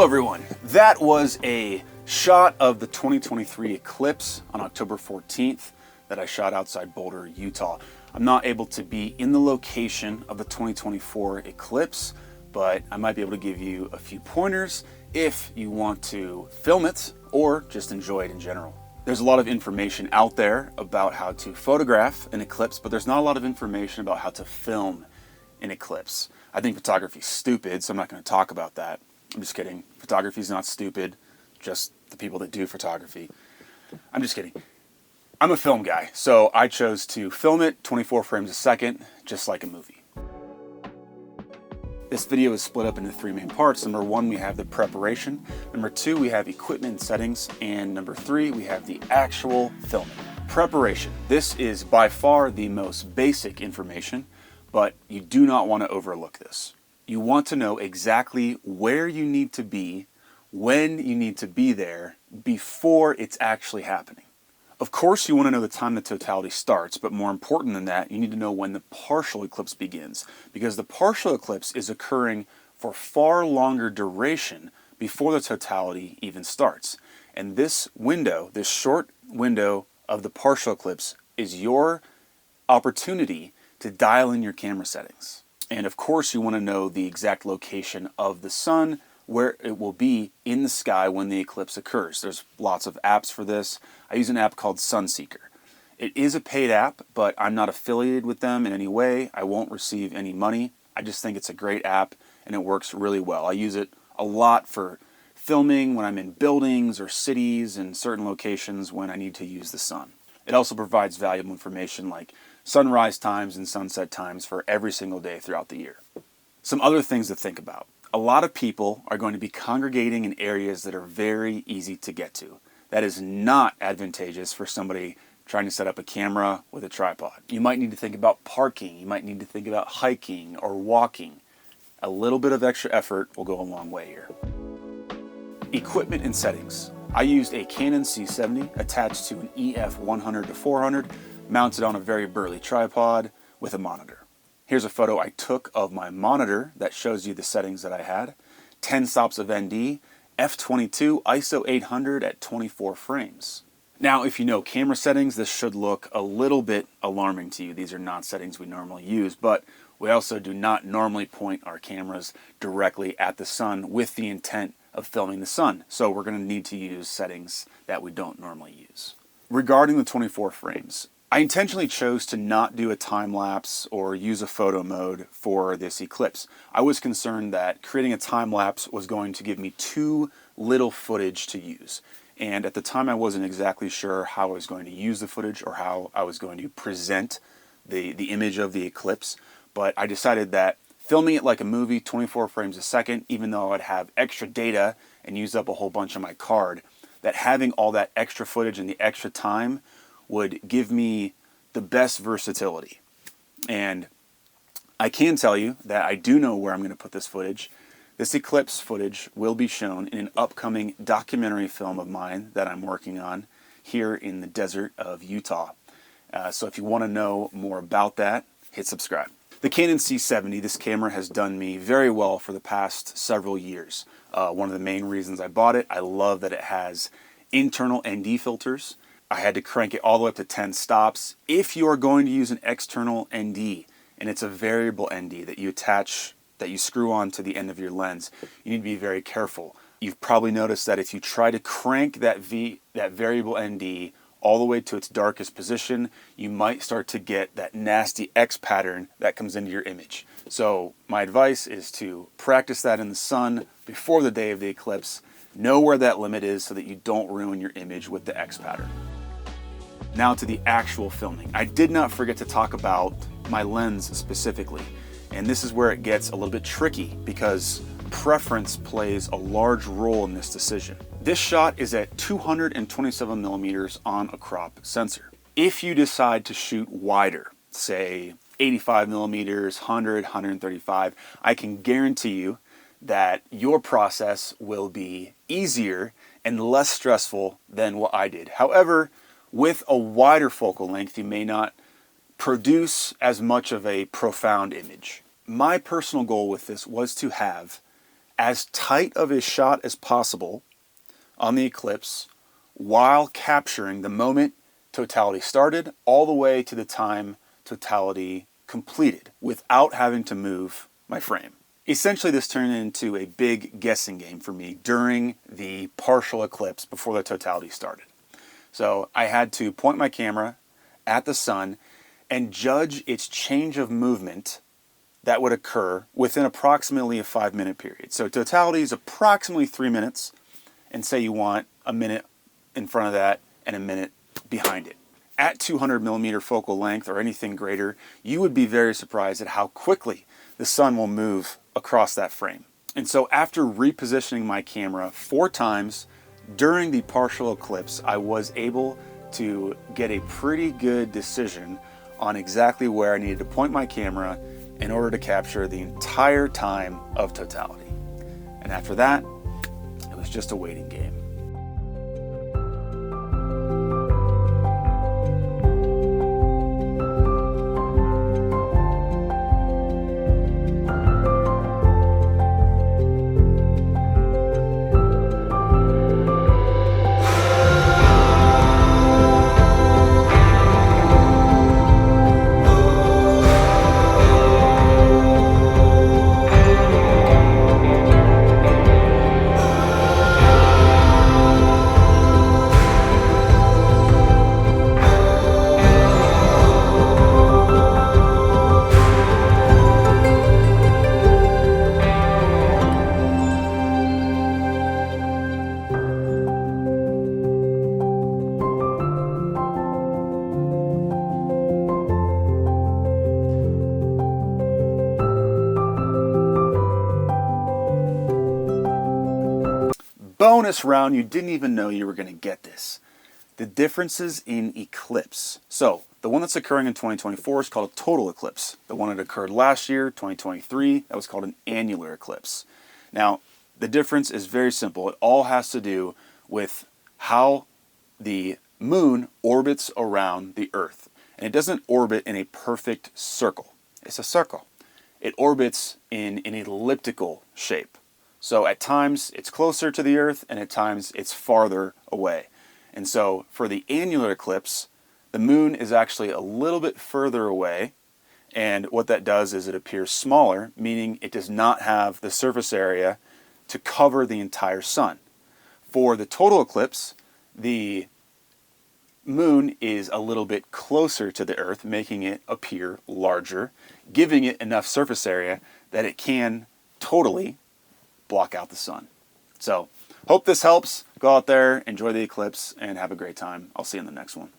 everyone, that was a shot of the 2023 eclipse on October 14th that I shot outside Boulder, Utah. I'm not able to be in the location of the 2024 eclipse, but I might be able to give you a few pointers if you want to film it or just enjoy it in general. There's a lot of information out there about how to photograph an eclipse, but there's not a lot of information about how to film an eclipse. I think photography's stupid, so I'm not going to talk about that. I'm just kidding. Photography's not stupid, just the people that do photography. I'm just kidding. I'm a film guy, so I chose to film it 24 frames a second, just like a movie. This video is split up into three main parts. Number one, we have the preparation. Number two, we have equipment and settings. And number three, we have the actual filming. Preparation. This is by far the most basic information, but you do not want to overlook this. You want to know exactly where you need to be, when you need to be there, before it's actually happening. Of course, you want to know the time the totality starts, but more important than that, you need to know when the partial eclipse begins, because the partial eclipse is occurring for far longer duration before the totality even starts. And this window, this short window of the partial eclipse, is your opportunity to dial in your camera settings. And of course, you want to know the exact location of the sun, where it will be in the sky when the eclipse occurs. There's lots of apps for this. I use an app called Sunseeker. It is a paid app, but I'm not affiliated with them in any way. I won't receive any money. I just think it's a great app and it works really well. I use it a lot for filming when I'm in buildings or cities and certain locations when I need to use the sun. It also provides valuable information like sunrise times and sunset times for every single day throughout the year. Some other things to think about. A lot of people are going to be congregating in areas that are very easy to get to. That is not advantageous for somebody trying to set up a camera with a tripod. You might need to think about parking. You might need to think about hiking or walking. A little bit of extra effort will go a long way here. Equipment and settings. I used a Canon C70 attached to an EF 100-400, mounted on a very burly tripod with a monitor. Here's a photo I took of my monitor that shows you the settings that I had. 10 stops of ND, f/22, ISO 800 at 24 frames. Now, if you know camera settings, this should look a little bit alarming to you. These are not settings we normally use, but we also do not normally point our cameras directly at the sun with the intent of filming the sun. So we're going to need to use settings that we don't normally use. Regarding the 24 frames, I intentionally chose to not do a time lapse or use a photo mode for this eclipse. I was concerned that creating a time lapse was going to give me too little footage to use. And at the time I wasn't exactly sure how I was going to use the footage or how I was going to present the image of the eclipse. But I decided that filming it like a movie, 24 frames a second, even though I'd have extra data and use up a whole bunch of my card, that having all that extra footage and the extra time would give me the best versatility. And I can tell you that I do know where I'm going to put this footage. This eclipse footage will be shown in an upcoming documentary film of mine that I'm working on here in the desert of Utah. So if you want to know more about that, hit subscribe. The Canon C70, this camera has done me very well for the past several years. One of the main reasons I bought it, I love that it has internal ND filters. I had to crank it all the way up to 10 stops. If you are going to use an external ND, and it's a variable ND that you attach, that you screw on to the end of your lens, you need to be very careful. You've probably noticed that if you try to crank that variable ND all the way to its darkest position, you might start to get that nasty X pattern that comes into your image. So my advice is to practice that in the sun before the day of the eclipse. Know where that limit is so that you don't ruin your image with the X pattern. Now to the actual filming. I did not forget to talk about my lens specifically. And this is where it gets a little bit tricky because preference plays a large role in this decision. This shot is at 227 millimeters on a crop sensor. If you decide to shoot wider, say 85 millimeters, 100, 135, I can guarantee you that your process will be easier and less stressful than what I did. However, with a wider focal length, you may not produce as much of a profound image. My personal goal with this was to have as tight of a shot as possible on the eclipse while capturing the moment totality started all the way to the time totality completed without having to move my frame. Essentially, this turned into a big guessing game for me during the partial eclipse before the totality started. So I had to point my camera at the sun and judge its change of movement that would occur within approximately a 5-minute period. So totality is approximately 3 minutes, and say you want a minute in front of that and a minute behind it. At 200 millimeter focal length or anything greater, you would be very surprised at how quickly the sun will move across that frame. And so after repositioning my camera 4 times during the partial eclipse, I was able to get a pretty good decision on exactly where I needed to point my camera in order to capture the entire time of totality. And after that, it was just a waiting game. Bonus round, you didn't even know you were going to get this. The differences in eclipse. So the one that's occurring in 2024 is called a total eclipse. The one that occurred last year, 2023, that was called an annular eclipse. Now, the difference is very simple. It all has to do with how the moon orbits around the Earth. And it doesn't orbit in a perfect circle. It's a circle. It orbits in an elliptical shape. So at times it's closer to the Earth and at times it's farther away. And so for the annular eclipse, the moon is actually a little bit further away. And what that does is it appears smaller, meaning it does not have the surface area to cover the entire sun. For the total eclipse, the moon is a little bit closer to the Earth, making it appear larger, giving it enough surface area that it can totally block out the sun. So, hope this helps. Go out there, enjoy the eclipse, and have a great time. I'll see you in the next one.